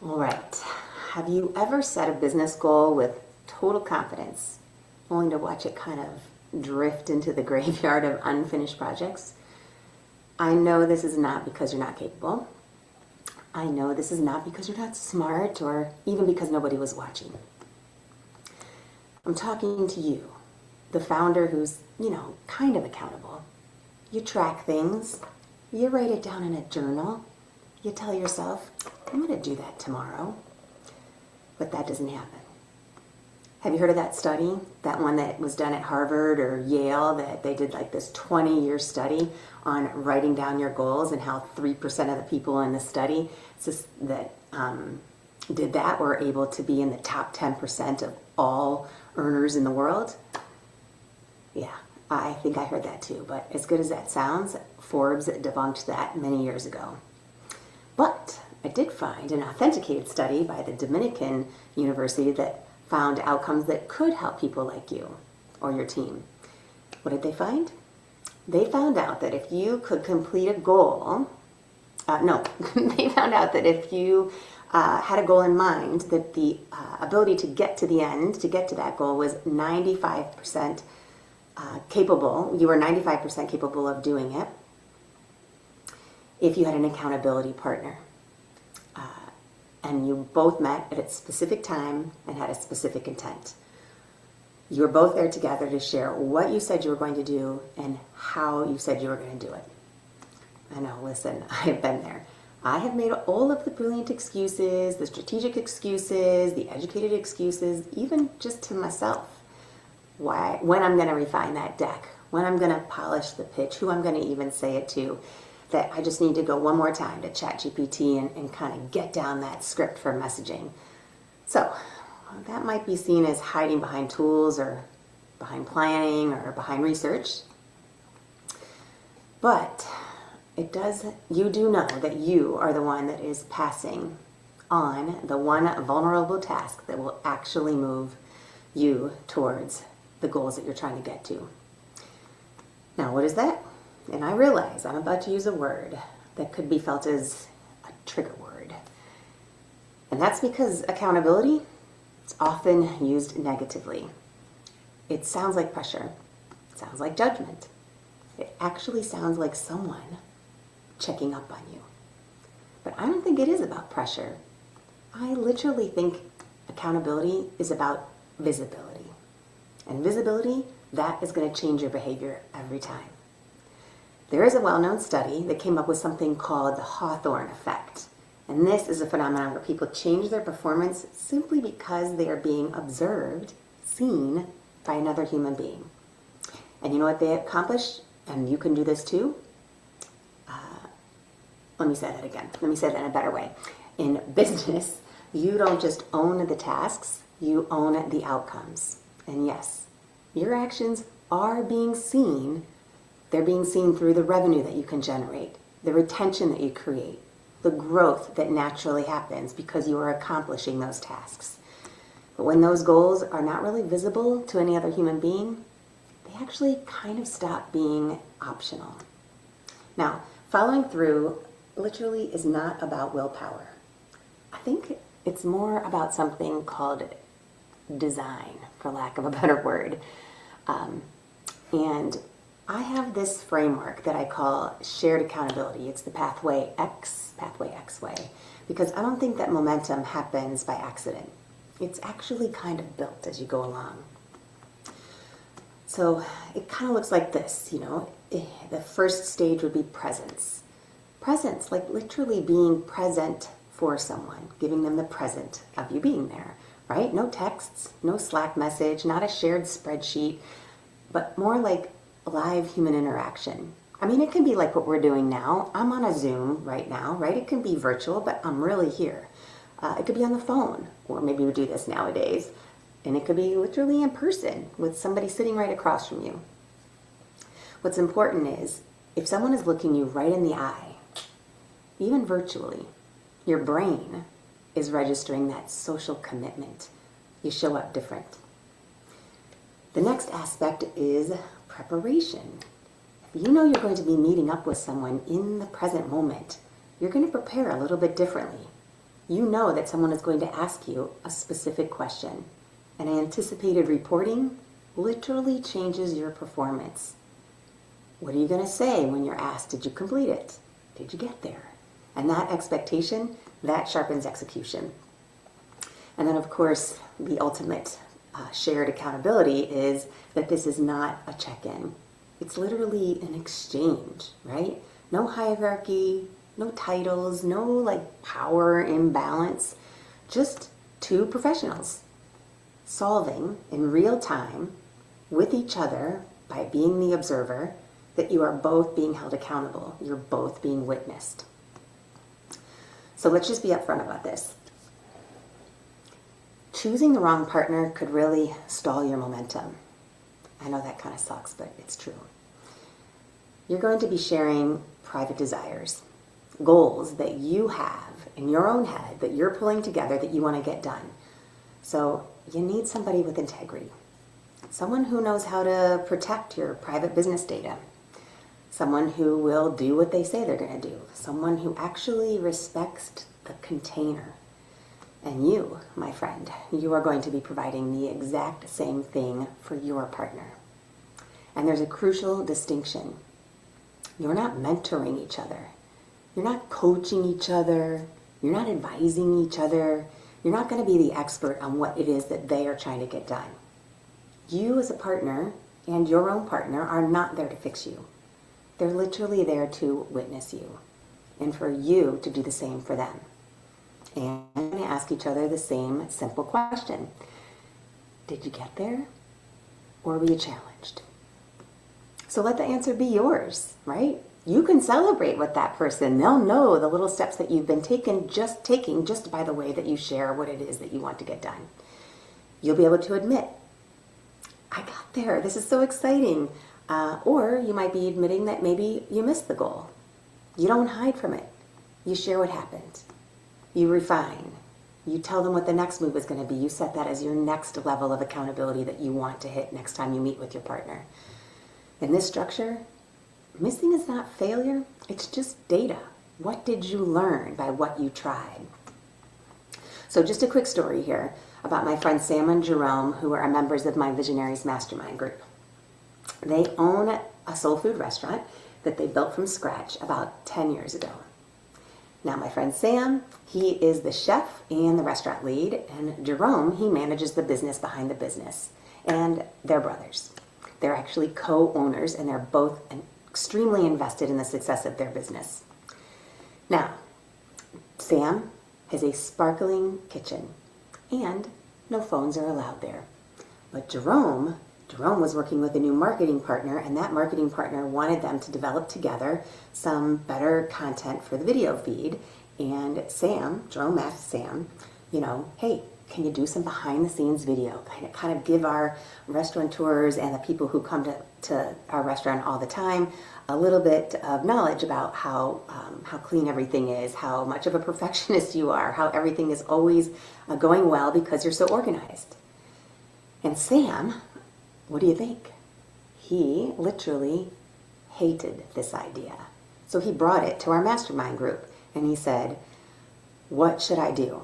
All right. Have you ever set a business goal with total confidence, only to watch it kind of drift into the graveyard of unfinished projects? I know this is not because you're not capable. I know this is not because you're not smart or even because nobody was watching. I'm talking to you, the founder who's, kind of accountable. You track things. You write it down in a journal. You tell yourself, I'm going to do that tomorrow. But that doesn't happen. Have you heard of that study? That one that was done at Harvard or Yale, that they did like this 20-year study on writing down your goals, and how 3% of the people in the study that did that were able to be in the top 10% of all earners in the world? Yeah, I think I heard that too. But as good as that sounds, Forbes debunked that many years ago. But I did find an authenticated study by the Dominican University that found outcomes that could help people like you or your team. What did they find? They found out that if you could complete a goal, they found out that if you had a goal in mind, that the ability to get to the end, to get to that goal, was 95% capable. You were 95% capable of doing it if you had an accountability partner. And you both met at a specific time and had a specific intent. You were both there together to share what you said you were going to do and how you said you were going to do it. I know, listen, I have been there. I have made all of the brilliant excuses, the strategic excuses, the educated excuses, even just to myself. When I'm going to refine that deck, when I'm going to polish the pitch, who I'm going to even say it to, that I just need to go one more time to ChatGPT and kind of get down that script for messaging. So that might be seen as hiding behind tools or behind planning or behind research. But you do know that you are the one that is passing on the one vulnerable task that will actually move you towards the goals that you're trying to get to. Now, what is that? And I realize I'm about to use a word that could be felt as a trigger word. And that's because accountability is often used negatively. It sounds like pressure. It sounds like judgment. It actually sounds like someone checking up on you. But I don't think it is about pressure. I literally think accountability is about visibility. And visibility, that is going to change your behavior every time. There is a well-known study that came up with something called the Hawthorne effect. And this is a phenomenon where people change their performance simply because they are being observed, seen by another human being. And you know what they accomplish? And you can do this too. Let me say that again. Let me say that in a better way. In business, you don't just own the tasks, you own the outcomes. And yes, your actions are being seen. They're being seen through the revenue that you can generate, the retention that you create, the growth that naturally happens because you are accomplishing those tasks. But when those goals are not really visible to any other human being, they actually kind of stop being optional. Now, following through literally is not about willpower. I think it's more about something called design, for lack of a better word. And I have this framework that I call shared accountability. It's the pathway X way, because I don't think that momentum happens by accident. It's actually kind of built as you go along. So it kind of looks like this, The first stage would be presence. Presence, like literally being present for someone, giving them the present of you being there, right? No texts, no Slack message, not a shared spreadsheet, but more like live human interaction. I mean, it can be like what we're doing now. I'm on a Zoom right now, right? It can be virtual, but I'm really here. It could be on the phone, or maybe we do this nowadays. And it could be literally in person with somebody sitting right across from you. What's important is if someone is looking you right in the eye, even virtually, your brain is registering that social commitment. You show up different. The next aspect is preparation. If you know you're going to be meeting up with someone in the present moment, you're going to prepare a little bit differently. You know that someone is going to ask you a specific question. And anticipated reporting literally changes your performance. What are you going to say when you're asked, did you complete it? Did you get there? And that expectation, that sharpens execution. And then, of course, the ultimate shared accountability is that this is not a check-in. It's literally an exchange, right? No hierarchy, no titles, no like power imbalance, just two professionals solving in real time with each other by being the observer that you are both being held accountable. You're both being witnessed. So let's just be upfront about this. Choosing the wrong partner could really stall your momentum. I know that kind of sucks, but it's true. You're going to be sharing private desires, goals that you have in your own head that you're pulling together that you want to get done. So you need somebody with integrity, someone who knows how to protect your private business data, someone who will do what they say they're going to do, someone who actually respects the container. And you, my friend, you are going to be providing the exact same thing for your partner. And there's a crucial distinction. You're not mentoring each other. You're not coaching each other. You're not advising each other. You're not going to be the expert on what it is that they are trying to get done. You as a partner and your own partner are not there to fix you. They're literally there to witness you and for you to do the same for them. And you're going to ask each other the same simple question. Did you get there? Or were you challenged? So let the answer be yours, right? You can celebrate with that person. They'll know the little steps that you've been taking just by the way that you share what it is that you want to get done. You'll be able to admit, I got there. This is so exciting. Or you might be admitting that maybe you missed the goal. You don't hide from it. You share what happened. You refine. You tell them what the next move is going to be. You set that as your next level of accountability that you want to hit next time you meet with your partner. In this structure, missing is not failure. It's just data. What did you learn by what you tried? So just a quick story here about my friends Sam and Jerome, who are members of my Visionaries Mastermind group. They own a soul food restaurant that they built from scratch about 10 years ago. Now, my friend Sam, he is the chef and the restaurant lead, and Jerome, he manages the business behind the business. And they're brothers. They're actually co-owners, and they're both extremely invested in the success of their business. Now, Sam has a sparkling kitchen, and no phones are allowed there. But Jerome was working with a new marketing partner, and that marketing partner wanted them to develop together some better content for the video feed. And Jerome asked Sam, hey, can you do some behind the scenes video? Kind of give our restaurateurs and the people who come to our restaurant all the time a little bit of knowledge about how clean everything is, how much of a perfectionist you are, how everything is always going well because you're so organized. And Sam, what do you think? He literally hated this idea. So he brought it to our mastermind group and he said, what should I do?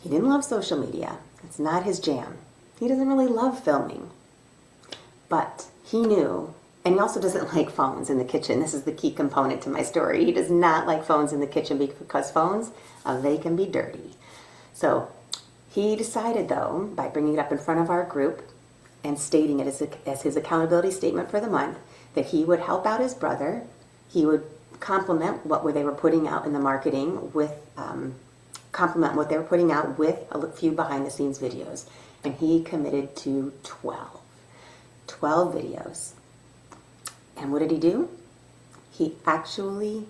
He didn't love social media. It's not his jam. He doesn't really love filming. But he knew, and he also doesn't like phones in the kitchen. This is the key component to my story. He does not like phones in the kitchen because phones, they can be dirty. So he decided, though, by bringing it up in front of our group and stating it as his accountability statement for the month, that he would help out his brother. He would complement what they were putting out in the marketing with, complement what they were putting out with a few behind the scenes videos. And he committed to 12 videos. And what did he do? He actually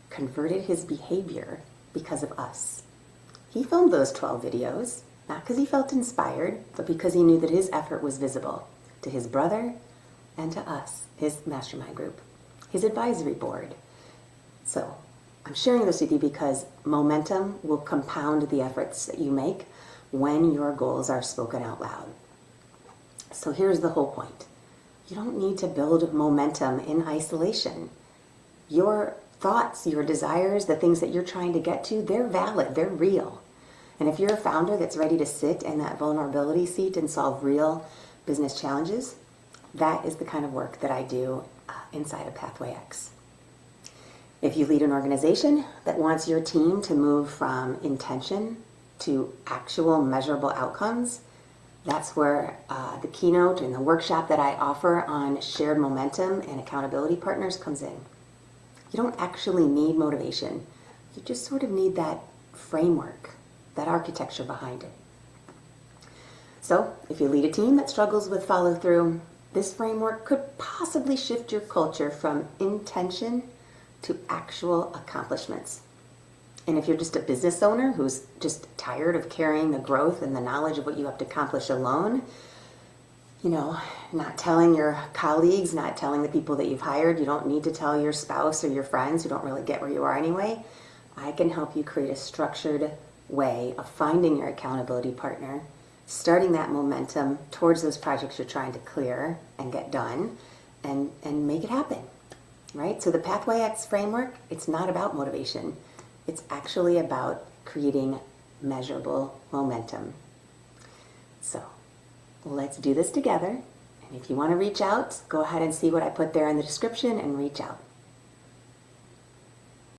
converted his behavior because of us. He filmed those 12 videos, not because he felt inspired, but because he knew that his effort was visible to his brother and to us, his mastermind group, his advisory board. So I'm sharing this with you because momentum will compound the efforts that you make when your goals are spoken out loud. So here's the whole point. You don't need to build momentum in isolation. Your thoughts, your desires, the things that you're trying to get to, they're valid, they're real. And if you're a founder that's ready to sit in that vulnerability seat and solve real business challenges, that is the kind of work that I do inside of Pathway X. If you lead an organization that wants your team to move from intention to actual measurable outcomes, that's where the keynote and the workshop that I offer on shared momentum and accountability partners comes in. You don't actually need motivation. You just sort of need that framework, that architecture behind it. So if you lead a team that struggles with follow through, this framework could possibly shift your culture from intention to actual accomplishments. And if you're just a business owner who's just tired of carrying the growth and the knowledge of what you have to accomplish alone, not telling your colleagues, not telling the people that you've hired, you don't need to tell your spouse or your friends who don't really get where you are anyway, I can help you create a structured way of finding your accountability partner, starting that momentum towards those projects you're trying to clear and get done, and make it happen, right? So the Pathway X framework, it's not about motivation. It's actually about creating measurable momentum. So let's do this together. And if you want to reach out, go ahead and see what I put there in the description and reach out.